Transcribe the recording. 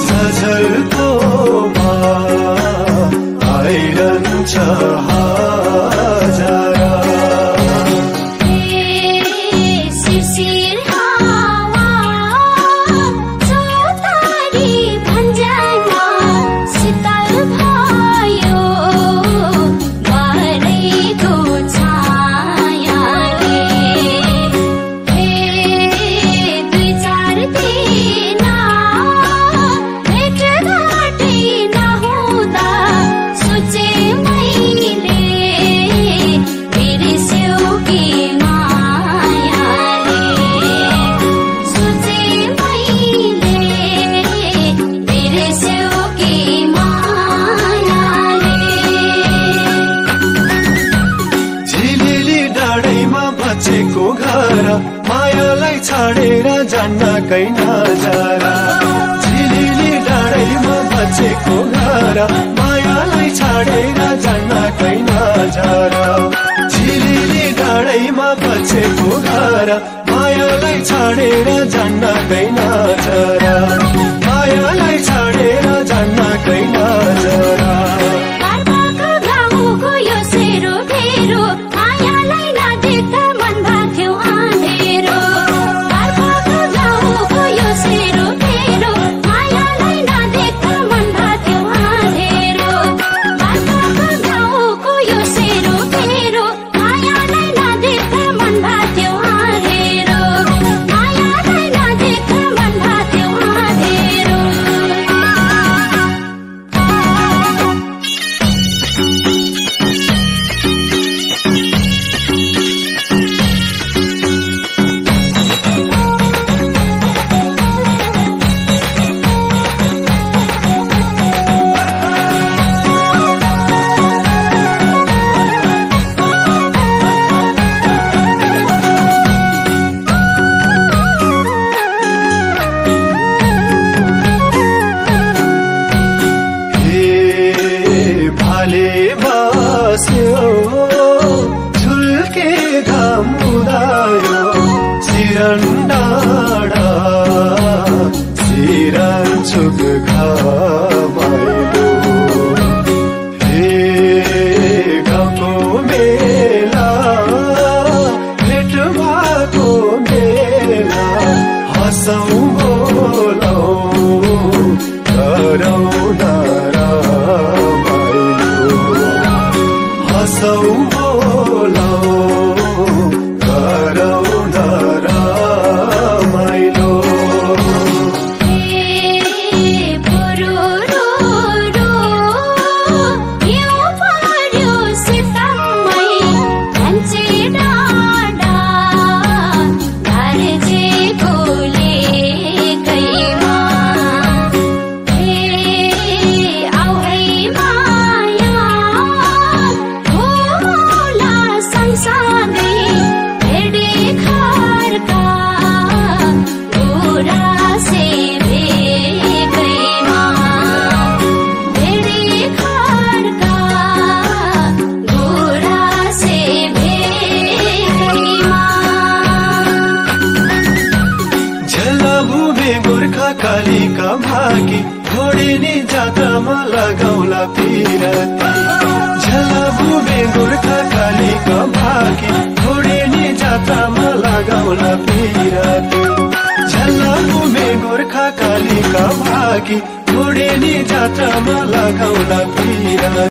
झझल्कोमा आइरहन्छ हजारा। शिशिर हावा चौतारी भन्ज्याङमा शीतल भयो मरेको छायाले। दुई चार दिन भेटघाटै नहुँदा सोचे मैले बिर्स्यौ कि मायाले। सोचे मैले बिर्स्यौ कि मायाले। झिलिली डाँडैमा बचेको घर मायालाई छाडेर जान्न कै नजारा। झिलिली डाँडैमा बचेको घर मायालाई छाडेर जान्न कै नजारा। झिलिली डाँडैमा बचेको घर मायालाई छाडेर जान्न कै नजारा। मायालाई छाडेर जान्न कै नजारा। घरको गाउँको यो सेरो फेरो मायालाई नदेख्दा मन भाथ्यो अँधेरो। घरको गाउँको यो सेरो फेरो मायालाई नदेख्दा मन भाथ्यो अँधेरो। घरको गाउँको यो सेरो फेरो मायालाई नदेख्दा मन भाथ्यो अँधेरो। मायालाई नदेख्दा मन भाथ्यो अँधेरो। भाले बस्यो झुल्के घाम उदायो सिरन डाँडा सिरनचुक घामाइलो। गाउँको मेला भेट भएको मेला हँसौँ बोलौँ गरौँ हँसौँ बोलौँ गरौँ रमाइलो। हिउँ पर्यो शीतमै भन्छे डाँडा घरजेको लेकैमा। आउ है माया घुमौला सँगसँगै भेडे घरका गुराँसे भेगैमा। भेडे घरका गुराँसे भेगैमा। झलभूमि गोर्खा कालीका भागी घोडिनी जात्रामा लगाउला पिरती। झलभूमि गोर्खा कालीका भागी घोडिनी जात्रामा लगाउला पिरती। झलभूमि गोर्खा कालीका भागी घोडिनी जात्रामा लगाउला पिरती।